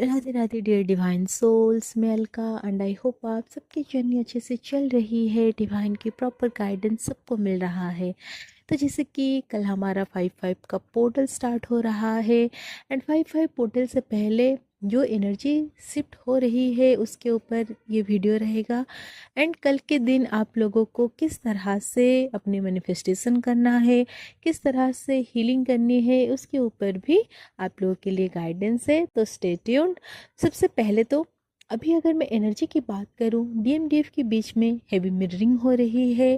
Radhe Radhe dear divine souls, मैं Alka and I hope आप सबकी जर्नी अच्छे से चल रही है। डिवाइन की प्रॉपर गाइडेंस सबको मिल रहा है। तो जैसे कि कल हमारा 5-5 का पोर्टल स्टार्ट हो रहा है एंड 5-5 पोर्टल से पहले जो एनर्जी शिफ्ट हो रही है उसके ऊपर ये वीडियो रहेगा। एंड कल के दिन आप लोगों को किस तरह से अपने मैनिफेस्टेशन करना है, किस तरह से हीलिंग करनी है, उसके ऊपर भी आप लोगों के लिए गाइडेंस है। तो स्टे ट्यून्ड। सबसे पहले तो अभी अगर मैं एनर्जी की बात करूं, डीएमडीएफ के बीच में हैवी मिररिंग हो रही है।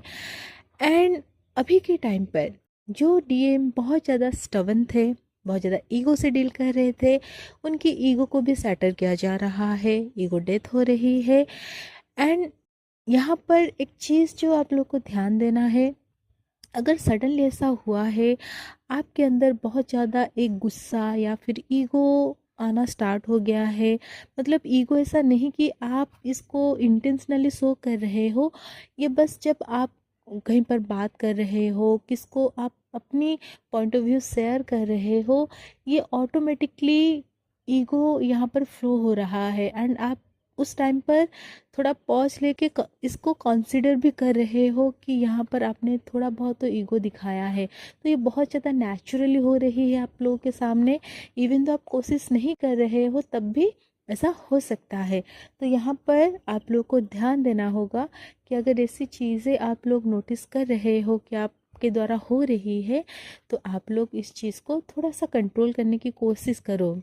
एंड अभी के टाइम पर जो डीएम बहुत ज़्यादा स्टबन थे, बहुत ज़्यादा ईगो से डील कर रहे थे, उनकी ईगो को भी सैटर किया जा रहा है, ईगो डेथ हो रही है। एंड यहाँ पर एक चीज़ जो आप लोग को ध्यान देना है, अगर सडनली ऐसा हुआ है, आपके अंदर बहुत ज़्यादा एक गुस्सा या फिर ईगो आना स्टार्ट हो गया है, मतलब ईगो ऐसा नहीं कि आप इसको इंटेंशनली शो कर रहे हो, ये बस जब आप कहीं पर बात कर रहे हो, किसको आप अपनी पॉइंट ऑफ व्यू शेयर कर रहे हो, ये ऑटोमेटिकली ईगो यहाँ पर फ्लो हो रहा है। एंड आप उस टाइम पर थोड़ा पॉज लेके इसको कंसिडर भी कर रहे हो कि यहाँ पर आपने थोड़ा बहुत तो ईगो दिखाया है। तो ये बहुत ज़्यादा नेचुरली हो रही है आप लोगों के सामने, इवन तो आप कोशिश नहीं कर रहे हो तब भी ऐसा हो सकता है। तो यहाँ पर आप लोग को ध्यान देना होगा कि अगर ऐसी चीज़ें आप लोग नोटिस कर रहे हो कि आपके द्वारा हो रही है, तो आप लोग इस चीज़ को थोड़ा सा कंट्रोल करने की कोशिश करो।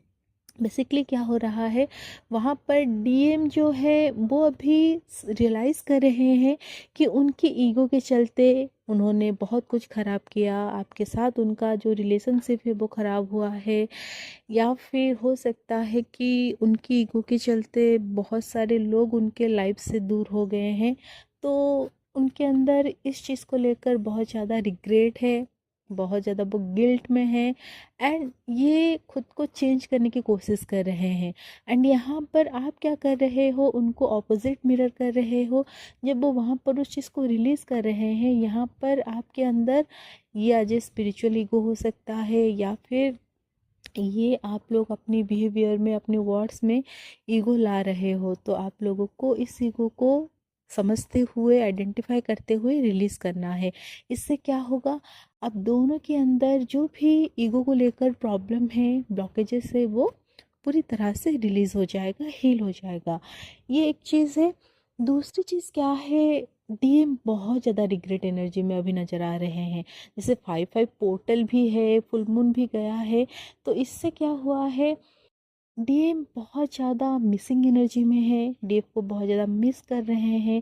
बेसिकली क्या हो रहा है, वहाँ पर डीएम जो है वो अभी रियलाइज़ कर रहे हैं कि उनकी ईगो के चलते उन्होंने बहुत कुछ ख़राब किया, आपके साथ उनका जो रिलेशनशिप है वो ख़राब हुआ है, या फिर हो सकता है कि उनकी ईगो के चलते बहुत सारे लोग उनके लाइफ से दूर हो गए हैं। तो उनके अंदर इस चीज़ को लेकर बहुत ज़्यादा रिग्रेट है, बहुत ज़्यादा वो गिल्ट में है। एंड ये खुद को चेंज करने की कोशिश कर रहे हैं। एंड यहाँ पर आप क्या कर रहे हो, उनको ऑपोजिट मिरर कर रहे हो। जब वो वहाँ पर उस चीज़ को रिलीज़ कर रहे हैं, यहाँ पर आपके अंदर ये एज ए स्पिरिचुअल ईगो हो सकता है, या फिर ये आप लोग अपनी बिहेवियर में, अपने वर्ड्स में ईगो ला रहे हो। तो आप लोगों को इस ईगो को समझते हुए, आइडेंटिफाई करते हुए रिलीज़ करना है। इससे क्या होगा, अब दोनों के अंदर जो भी ईगो को लेकर प्रॉब्लम है, ब्लॉकेजेस है, वो पूरी तरह से रिलीज़ हो जाएगा, हील हो जाएगा। ये एक चीज़ है। दूसरी चीज़ क्या है, डीएम बहुत ज़्यादा रिग्रेट एनर्जी में अभी नज़र आ रहे हैं। जैसे 5-5 पोर्टल भी है, फुल मून भी गया है, तो इससे क्या हुआ है, डीएम बहुत ज़्यादा मिसिंग एनर्जी में है, डीएम को बहुत ज़्यादा मिस कर रहे हैं।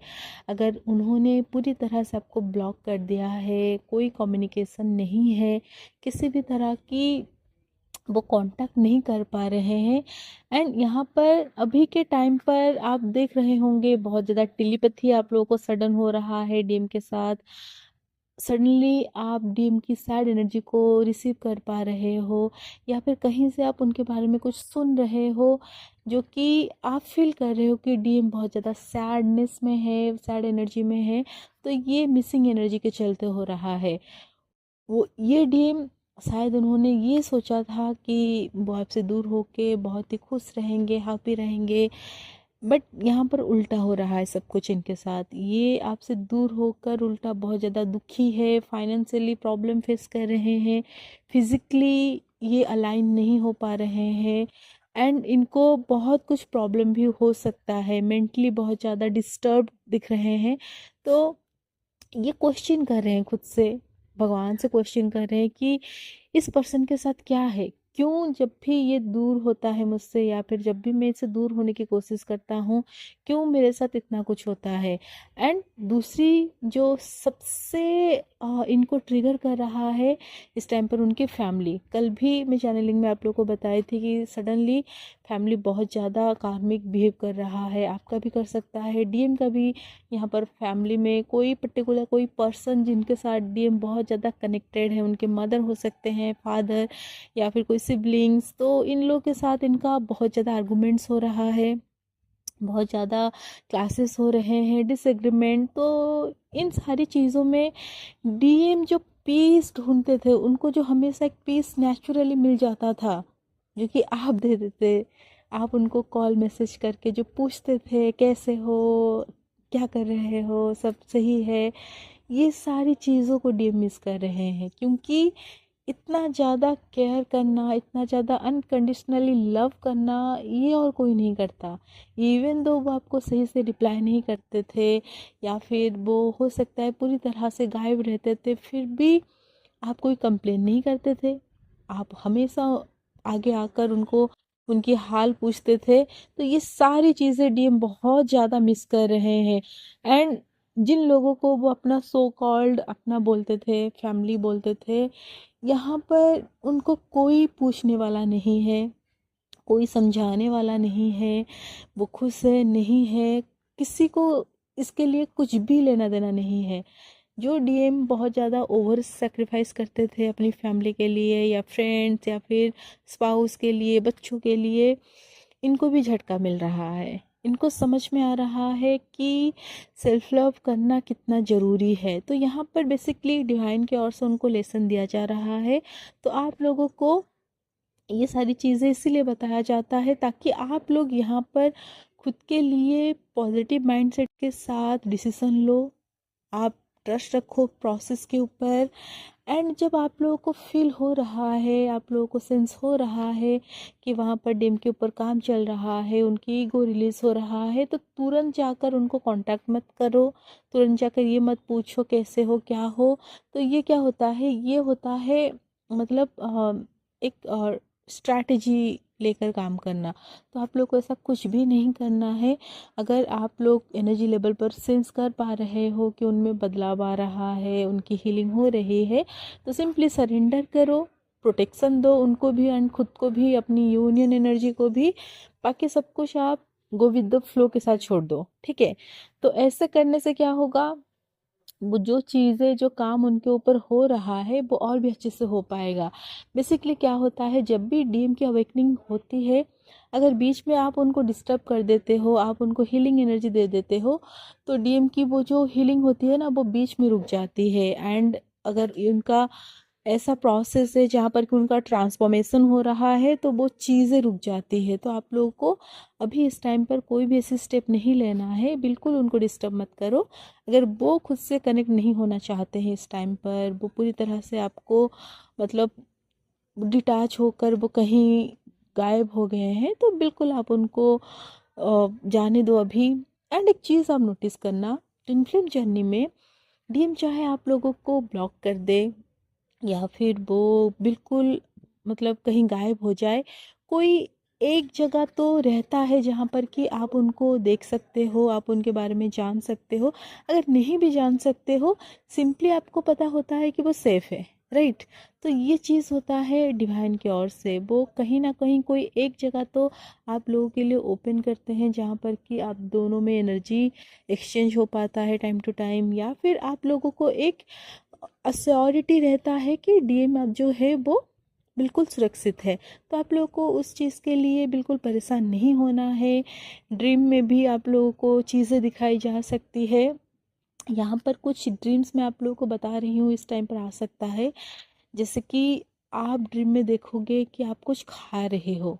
अगर उन्होंने पूरी तरह से आपको ब्लॉक कर दिया है, कोई कम्युनिकेशन नहीं है, किसी भी तरह की वो कांटेक्ट नहीं कर पा रहे हैं। एंड यहाँ पर अभी के टाइम पर आप देख रहे होंगे बहुत ज़्यादा टेलीपैथी आप लोगों को सडन हो रहा है डीएम के साथ। सडनली आप डीएम की सैड एनर्जी को रिसीव कर पा रहे हो, या फिर कहीं से आप उनके बारे में कुछ सुन रहे हो जो कि आप फील कर रहे हो कि डीएम बहुत ज़्यादा सैडनेस में है, सैड एनर्जी में है। तो ये मिसिंग एनर्जी के चलते हो रहा है। वो ये डीएम शायद उन्होंने ये सोचा था कि वो आपसे दूर होके बहुत ही खुश रहेंगे, हैप्पी रहेंगे, बट यहाँ पर उल्टा हो रहा है सब कुछ इनके साथ। ये आपसे दूर होकर उल्टा बहुत ज़्यादा दुखी है, फाइनेंशियली प्रॉब्लम फेस कर रहे हैं, फिज़िकली ये अलाइन नहीं हो पा रहे हैं। एंड इनको बहुत कुछ प्रॉब्लम भी हो सकता है, मेंटली बहुत ज़्यादा डिस्टर्ब दिख रहे हैं। तो ये क्वेश्चन कर रहे हैं खुद से, भगवान से क्वेश्चन कर रहे हैं कि इस पर्सन के साथ क्या है, क्यों जब भी ये दूर होता है मुझसे, या फिर जब भी मैं इससे दूर होने की कोशिश करता हूँ, क्यों मेरे साथ इतना कुछ होता है। एंड दूसरी जो सबसे इनको ट्रिगर कर रहा है इस टाइम पर, उनकी फैमिली। कल भी मैं चैनलिंग में आप लोगों को बताई थी कि सडनली फैमिली बहुत ज़्यादा कार्मिक बिहेव कर रहा है, आपका भी कर सकता है, डीएम का भी। यहाँ पर फैमिली में कोई पर्टिकुलर कोई पर्सन जिनके साथ डीएम बहुत ज़्यादा कनेक्टेड है, उनके मदर हो सकते हैं, फादर, या फिर कोई सिबलिंग्स। तो इन लोगों के साथ इनका बहुत ज़्यादा आर्गूमेंट्स हो रहा है, बहुत ज़्यादा क्लासेस हो रहे हैं, डिसएग्रीमेंट। तो इन सारी चीज़ों में डीएम जो पीस ढूंढते थे, उनको जो हमेशा एक पीस नेचुरली मिल जाता था, जो कि आप दे देते, आप उनको कॉल मैसेज करके जो पूछते थे कैसे हो, क्या कर रहे हो, सब सही है, ये सारी चीज़ों को डीएम मिस कर रहे हैं। क्योंकि इतना ज़्यादा केयर करना, इतना ज़्यादा अनकंडीशनली लव करना, ये और कोई नहीं करता। इवन दो वो आपको सही से रिप्लाई नहीं करते थे, या फिर वो हो सकता है पूरी तरह से गायब रहते थे, फिर भी आप कोई कंप्लेन नहीं करते थे। आप हमेशा आगे आकर उनको उनकी हाल पूछते थे। तो ये सारी चीज़ें डीएम बहुत ज़्यादा मिस कर रहे हैं। एंड जिन लोगों को वो अपना सो कॉल्ड अपना बोलते थे, फैमिली बोलते थे, यहाँ पर उनको कोई पूछने वाला नहीं है, कोई समझाने वाला नहीं है, वो खुश है नहीं है, किसी को इसके लिए कुछ भी लेना देना नहीं है। जो डीएम बहुत ज़्यादा ओवर सेक्रीफाइस करते थे अपनी फैमिली के लिए, या फ्रेंड्स, या फिर स्पाउस के लिए, बच्चों के लिए, इनको भी झटका मिल रहा है। इनको समझ में आ रहा है कि सेल्फ लव करना कितना ज़रूरी है। तो यहाँ पर बेसिकली डिवाइन की ओर से उनको लेसन दिया जा रहा है। तो आप लोगों को ये सारी चीज़ें इसीलिए बताया जाता है ताकि आप लोग यहाँ पर खुद के लिए पॉजिटिव माइंडसेट के साथ डिसीज़न लो। आप ट्रस्ट रखो प्रोसेस के ऊपर। एंड जब आप लोगों को फील हो रहा है, आप लोगों को सेंस हो रहा है कि वहाँ पर डीएम के ऊपर काम चल रहा है, उनकी ईगो रिलीज़ हो रहा है, तो तुरंत जाकर उनको कांटेक्ट मत करो। तुरंत जाकर ये मत पूछो कैसे हो, क्या हो। तो ये क्या होता है, ये होता है मतलब एक स्ट्रैटेजी लेकर काम करना। तो आप लोग को ऐसा कुछ भी नहीं करना है। अगर आप लोग एनर्जी लेवल पर सेंस कर पा रहे हो कि उनमें बदलाव आ रहा है, उनकी हीलिंग हो रही है, तो सिंपली सरेंडर करो, प्रोटेक्शन दो उनको भी एंड खुद को भी, अपनी यूनियन एनर्जी को भी। बाकी सब कुछ आप गो विद द फ्लो के साथ छोड़ दो, ठीक है। तो ऐसे करने से क्या होगा, वो जो चीज़ें, जो काम उनके ऊपर हो रहा है, वो और भी अच्छे से हो पाएगा। बेसिकली क्या होता है, जब भी डीएम की अवेकनिंग होती है, अगर बीच में आप उनको डिस्टर्ब कर देते हो, आप उनको हीलिंग एनर्जी दे देते हो, तो डीएम की वो जो हीलिंग होती है ना, वो बीच में रुक जाती है। एंड अगर उनका ऐसा प्रोसेस है जहाँ पर कि उनका ट्रांसफॉर्मेशन हो रहा है, तो वो चीज़ें रुक जाती है। तो आप लोगों को अभी इस टाइम पर कोई भी ऐसी स्टेप नहीं लेना है, बिल्कुल उनको डिस्टर्ब मत करो। अगर वो खुद से कनेक्ट नहीं होना चाहते हैं इस टाइम पर, वो पूरी तरह से आपको मतलब डिटैच होकर वो कहीं गायब हो गए हैं, तो बिल्कुल आप उनको जाने दो अभी। एंड एक चीज़ आप नोटिस करना, ट्विन फ्लेम जर्नी में डीएम चाहे आप लोगों को ब्लॉक कर दे, या फिर वो बिल्कुल मतलब कहीं गायब हो जाए, कोई एक जगह तो रहता है जहाँ पर कि आप उनको देख सकते हो, आप उनके बारे में जान सकते हो। अगर नहीं भी जान सकते हो, सिंपली आपको पता होता है कि वो सेफ है, राइट। तो ये चीज़ होता है डिवाइन की ओर से, वो कहीं ना कहीं कोई एक जगह तो आप लोगों के लिए ओपन करते हैं जहाँ पर कि आप दोनों में एनर्जी एक्सचेंज हो पाता है टाइम टू टाइम, या फिर आप लोगों को एक अश्योरिटी रहता है कि डीएम अब जो है वो बिल्कुल सुरक्षित है। तो आप लोगों को उस चीज़ के लिए बिल्कुल परेशान नहीं होना है। ड्रीम में भी आप लोगों को चीज़ें दिखाई जा सकती है। यहाँ पर कुछ ड्रीम्स मैं आप लोगों को बता रही हूँ, इस टाइम पर आ सकता है। जैसे कि आप ड्रीम में देखोगे कि आप कुछ खा रहे हो।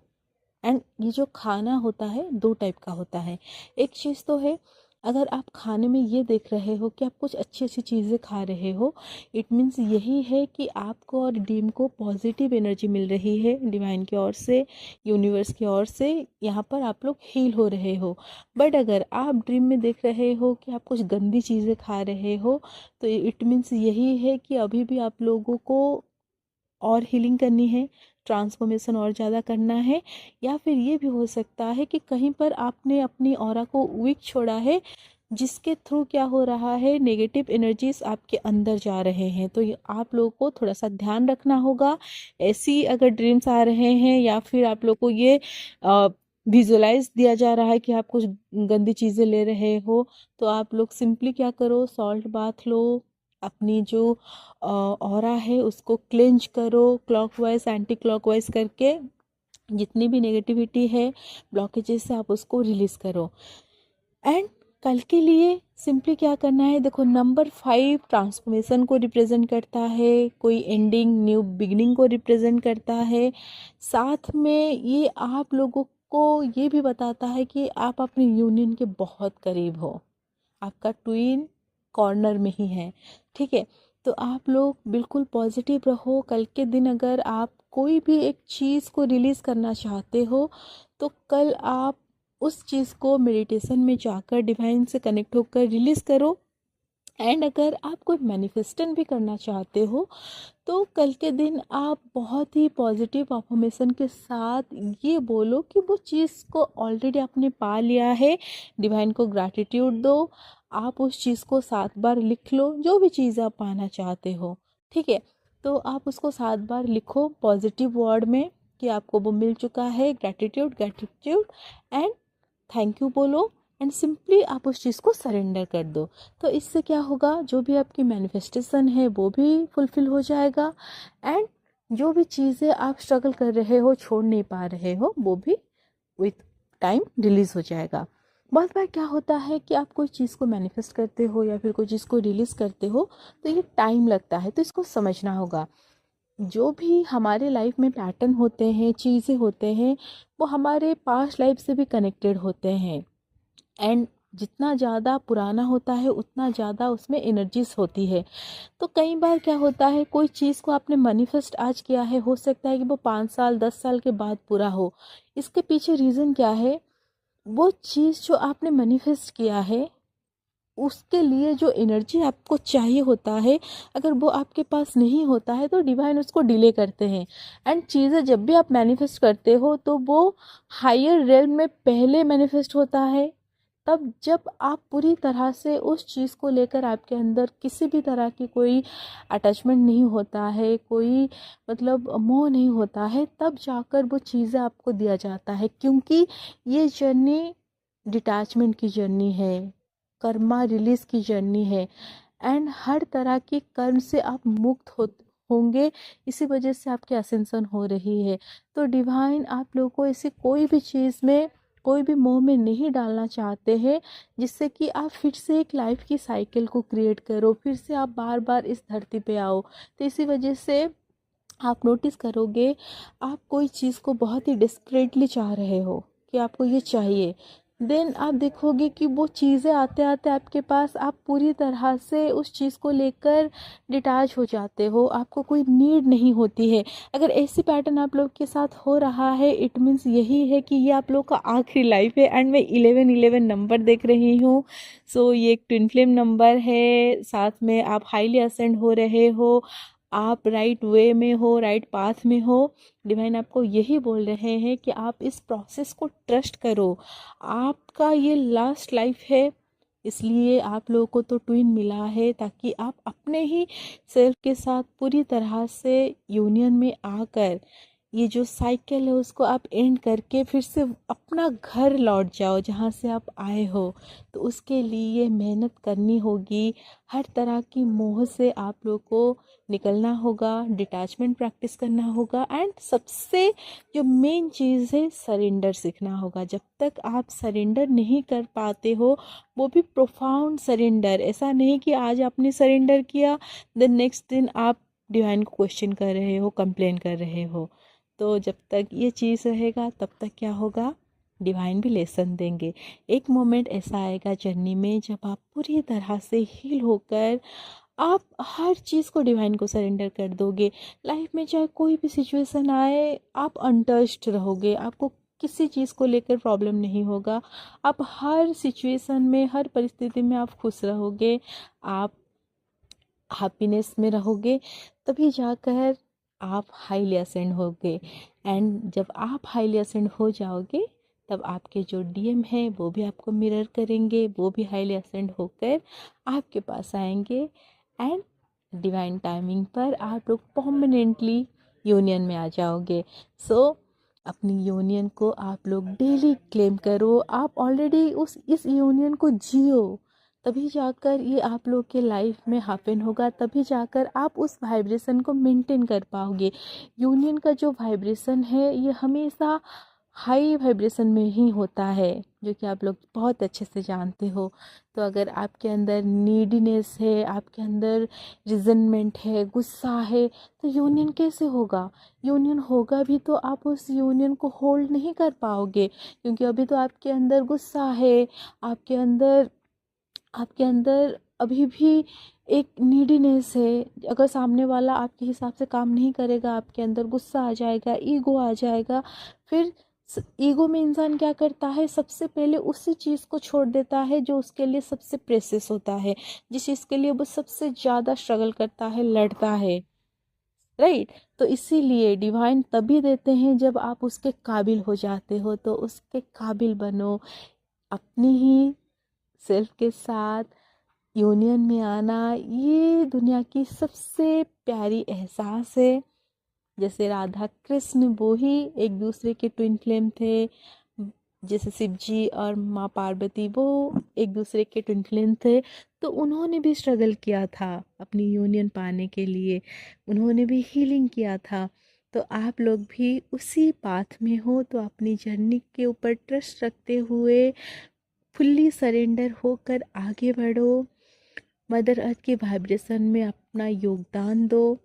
एंड ये जो खाना होता है, दो टाइप का होता है। एक चीज़ तो है, अगर आप खाने में ये देख रहे हो कि आप कुछ अच्छी अच्छी चीज़ें खा रहे हो, इट मीन्स यही है कि आपको और ड्रीम को पॉजिटिव एनर्जी मिल रही है डिवाइन की ओर से, यूनिवर्स की ओर से। यहाँ पर आप लोग हील हो रहे हो। बट अगर आप ड्रीम में देख रहे हो कि आप कुछ गंदी चीज़ें खा रहे हो, तो इट मीन्स यही है कि अभी भी आप लोगों को और हीलिंग करनी है, ट्रांसफॉर्मेशन और ज़्यादा करना है। या फिर ये भी हो सकता है कि कहीं पर आपने अपनी ऑरा को वीक छोड़ा है, जिसके थ्रू क्या हो रहा है, नेगेटिव एनर्जीज आपके अंदर जा रहे हैं। तो ये आप लोगों को थोड़ा सा ध्यान रखना होगा। ऐसी अगर ड्रीम्स आ रहे हैं, या फिर आप लोग को ये विजुलाइज दिया जा रहा है कि आप कुछ गंदी चीज़ें ले रहे हो, तो आप लोग सिंपली क्या करो, सॉल्ट बाथ लो, अपनी जो ऑरा है उसको क्लेंज करो, क्लॉकवाइज एंटी क्लॉकवाइज करके। जितनी भी नेगेटिविटी है, ब्लॉकेजेस से आप उसको रिलीज़ करो। एंड कल के लिए सिंपली क्या करना है, देखो नंबर 5 ट्रांसफॉर्मेशन को रिप्रेजेंट करता है, कोई एंडिंग न्यू बिगनिंग को रिप्रेजेंट करता है। साथ में ये आप लोगों आपको ये भी बताता है कि आप अपनी यूनियन के बहुत करीब हो, आपका ट्विन कॉर्नर में ही है। ठीक है, तो आप लोग बिल्कुल पॉजिटिव रहो। कल के दिन अगर आप कोई भी एक चीज़ को रिलीज़ करना चाहते हो तो कल आप उस चीज़ को मेडिटेशन में जाकर डिवाइन से कनेक्ट होकर रिलीज़ करो। एंड अगर आप कोई मैनिफेस्टेशन भी करना चाहते हो तो कल के दिन आप बहुत ही पॉजिटिव अफर्मेशन के साथ ये बोलो कि वो चीज़ को ऑलरेडी आपने पा लिया है। डिवाइन को ग्रैटिट्यूड दो। आप उस चीज़ को 7 बार लिख लो, जो भी चीज़ आप पाना चाहते हो। ठीक है, तो आप उसको 7 बार लिखो पॉजिटिव वर्ड में कि आपको वो मिल चुका है। Gratitude gratitude and thank you बोलो एंड सिंपली आप उस चीज़ को सरेंडर कर दो। तो इससे क्या होगा, जो भी आपकी मैनिफेस्टेशन है वो भी फुलफिल हो जाएगा एंड जो भी चीज़ें आप स्ट्रगल कर रहे हो, छोड़ नहीं पा रहे हो, वो भी विथ टाइम रिलीज़ हो जाएगा। बहुत बार क्या होता है कि आप कोई चीज़ को मैनिफेस्ट करते हो या फिर कोई चीज़ को रिलीज़ करते हो तो ये टाइम लगता है, तो इसको समझना होगा। जो भी हमारे लाइफ में पैटर्न होते हैं, चीज़ें होते हैं, वो हमारे पास्ट लाइफ से भी कनेक्टेड होते हैं एंड जितना ज़्यादा पुराना होता है उतना ज़्यादा उसमें एनर्जीज होती है। तो कई बार क्या होता है, कोई चीज़ को आपने मैनिफेस्ट आज किया है, हो सकता है कि वो 5 साल 10 साल के बाद पूरा हो। इसके पीछे रीज़न क्या है, वो चीज़ जो आपने मैनिफेस्ट किया है उसके लिए जो एनर्जी आपको चाहिए होता है, अगर वो आपके पास नहीं होता है तो डिवाइन उसको डिले करते हैं। एंड चीज़ें जब भी आप मैनिफेस्ट करते हो तो वो हायर रेल्म में पहले मैनिफेस्ट होता है। तब जब आप पूरी तरह से उस चीज़ को लेकर आपके अंदर किसी भी तरह की कोई अटैचमेंट नहीं होता है, कोई मतलब मोह नहीं होता है, तब जाकर वो चीज़ें आपको दिया जाता है। क्योंकि ये जर्नी डिटैचमेंट की जर्नी है, कर्मा रिलीज की जर्नी है एंड हर तरह की कर्म से आप मुक्त होंगे। इसी वजह से आपकी असेंशन हो रही है। तो डिवाइन आप लोगों को ऐसी कोई भी चीज़ में, कोई भी मोह में नहीं डालना चाहते हैं जिससे कि आप फिर से एक लाइफ की साइकिल को क्रिएट करो, फिर से आप बार बार इस धरती पे आओ। तो इसी वजह से आप नोटिस करोगे, आप कोई चीज़ को बहुत ही डिस्परेटली चाह रहे हो कि आपको ये चाहिए, देन आप देखोगे कि वो चीज़ें आते आते आपके पास आप पूरी तरह से उस चीज़ को लेकर डिटैच हो जाते हो, आपको कोई नीड नहीं होती है। अगर ऐसी पैटर्न आप लोग के साथ हो रहा है, इट मीन्स यही है कि ये आप लोग का आखिरी लाइफ है। एंड मैं 11 नंबर देख रही हूँ। सो ये एक ट्विन फ्लेम नंबर है, साथ में आप हाईली असेंड हो रहे हो, आप राइट वे में हो, राइट पाथ में हो। डिवाइन आपको यही बोल रहे हैं कि आप इस प्रोसेस को ट्रस्ट करो। आपका ये लास्ट लाइफ है, इसलिए आप लोगों को तो ट्विन मिला है ताकि आप अपने ही सेल्फ के साथ पूरी तरह से यूनियन में आकर ये जो साइकिल है उसको आप एंड करके फिर से अपना घर लौट जाओ जहाँ से आप आए हो। तो उसके लिए मेहनत करनी होगी, हर तरह की मोह से आप लोग को निकलना होगा, डिटैचमेंट प्रैक्टिस करना होगा एंड सबसे जो मेन चीज़ है सरेंडर सीखना होगा। जब तक आप सरेंडर नहीं कर पाते हो, वो भी प्रोफाउंड सरेंडर, ऐसा नहीं कि आज आपने सरेंडर किया देन नेक्स्ट दिन आप डिवाइन को क्वेश्चन कर रहे हो, कंप्लेन कर रहे हो। तो जब तक ये चीज़ रहेगा तब तक क्या होगा, डिवाइन भी लेसन देंगे। एक मोमेंट ऐसा आएगा जर्नी में जब आप पूरी तरह से हील होकर आप हर चीज़ को डिवाइन को सरेंडर कर दोगे। लाइफ में चाहे कोई भी सिचुएशन आए, आप अनटच्ड रहोगे, आपको किसी चीज़ को लेकर प्रॉब्लम नहीं होगा। आप हर सिचुएशन में, हर परिस्थिति में आप खुश रहोगे, आप हैप्पीनेस में रहोगे, तभी जाकर आप हाईली असेंड होगे। एंड जब आप हाईली असेंड हो जाओगे तब आपके जो डीएम हैं वो भी आपको मिरर करेंगे, वो भी हाईली असेंड होकर आपके पास आएंगे एंड डिवाइन टाइमिंग पर आप लोग परमानेंटली यूनियन में आ जाओगे। सो अपनी यूनियन को आप लोग डेली क्लेम करो, आप ऑलरेडी उस इस यूनियन को जियो, तभी जाकर ये आप लोग के लाइफ में हैपन होगा, तभी जाकर आप उस वाइब्रेशन को मेंटेन कर पाओगे। यूनियन का जो वाइब्रेशन है ये हमेशा हाई वाइब्रेशन में ही होता है, जो कि आप लोग बहुत अच्छे से जानते हो। तो अगर आपके अंदर नीडीनेस है, आपके अंदर रिजनमेंट है, गुस्सा है, तो यूनियन कैसे होगा? यूनियन होगा भी तो आप उस यूनियन को होल्ड नहीं कर पाओगे, क्योंकि अभी तो आपके अंदर गुस्सा है, आपके अंदर आपके अंदर अभी भी एक नीडीनेस है। अगर सामने वाला आपके हिसाब से काम नहीं करेगा, आपके अंदर गुस्सा आ जाएगा, ईगो आ जाएगा। फिर ईगो में इंसान क्या करता है, सबसे पहले उसी चीज़ को छोड़ देता है जो उसके लिए सबसे प्रेशियस होता है, जिस चीज़ के लिए वो सबसे ज़्यादा स्ट्रगल करता है, लड़ता है। राइट। तो इसीलिए डिवाइन तभी देते हैं जब आप उसके काबिल हो जाते हो। तो उसके काबिल बनो, अपनी ही सेल्फ के साथ यूनियन में आना। ये दुनिया की सबसे प्यारी एहसास है। जैसे राधा कृष्ण वो ही एक दूसरे के ट्विन फ्लेम थे, जैसे शिव जी और माँ पार्वती वो एक दूसरे के ट्विन फ्लेम थे। तो उन्होंने भी स्ट्रगल किया था अपनी यूनियन पाने के लिए, उन्होंने भी हीलिंग किया था। तो आप लोग भी उसी पाथ में हो, तो अपनी जर्नी के ऊपर ट्रस्ट रखते हुए फुल्ली सरेंडर होकर आगे बढ़ो। मदर अर्थ के वाइब्रेशन में अपना योगदान दो।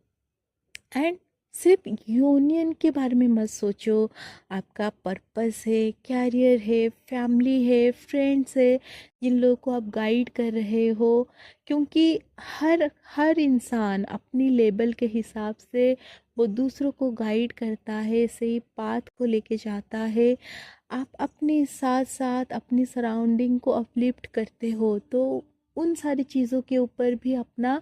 एंड सिर्फ यूनियन के बारे में मत सोचो, आपका पर्पस है, कैरियर है, फैमिली है, फ्रेंड्स है, जिन लोगों को आप गाइड कर रहे हो। क्योंकि हर हर इंसान अपनी लेवल के हिसाब से वो दूसरों को गाइड करता है, सही पाथ को लेके जाता है। आप अपने साथ साथ अपनी सराउंडिंग को अपलिफ्ट करते हो, तो उन सारी चीज़ों के ऊपर भी अपना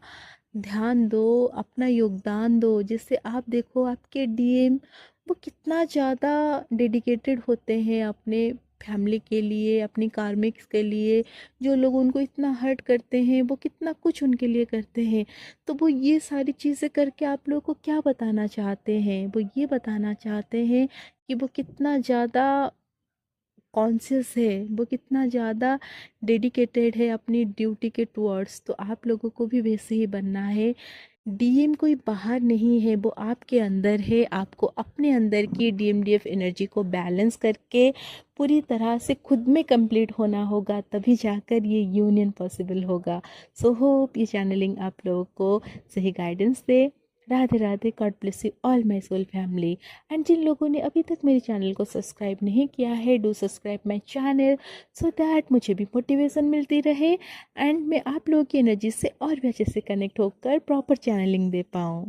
ध्यान दो, अपना योगदान दो। जिससे आप देखो आपके डीएम वो कितना ज़्यादा डेडिकेटेड होते हैं अपने फैमिली के लिए, अपनी कार्मिक्स के लिए। जो लोग उनको इतना हर्ट करते हैं वो कितना कुछ उनके लिए करते हैं। तो वो ये सारी चीज़ें करके आप लोगों को क्या बताना चाहते हैं? वो ये बताना चाहते हैं कि वो कितना ज़्यादा कॉन्शियस है, वो कितना ज़्यादा डेडिकेटेड है अपनी ड्यूटी के टुवर्ड्स। तो आप लोगों को भी वैसे ही बनना है। डीएम कोई बाहर नहीं है, वो आपके अंदर है। आपको अपने अंदर की डीएमडीएफ एनर्जी को बैलेंस करके पूरी तरह से खुद में कंप्लीट होना होगा, तभी जाकर ये यूनियन पॉसिबल होगा। सो होप ये चैनलिंग आप लोगों को सही गाइडेंस दे। Radhe Radhe, God bless you all my soul family. And जिन लोगों ने अभी तक मेरे चैनल को सब्सक्राइब नहीं किया है, do subscribe my channel so that मुझे भी मोटिवेशन मिलती रहे एंड मैं आप लोगों की एनर्जी से और भी अच्छे से कनेक्ट होकर प्रॉपर चैनलिंग दे पाऊँ।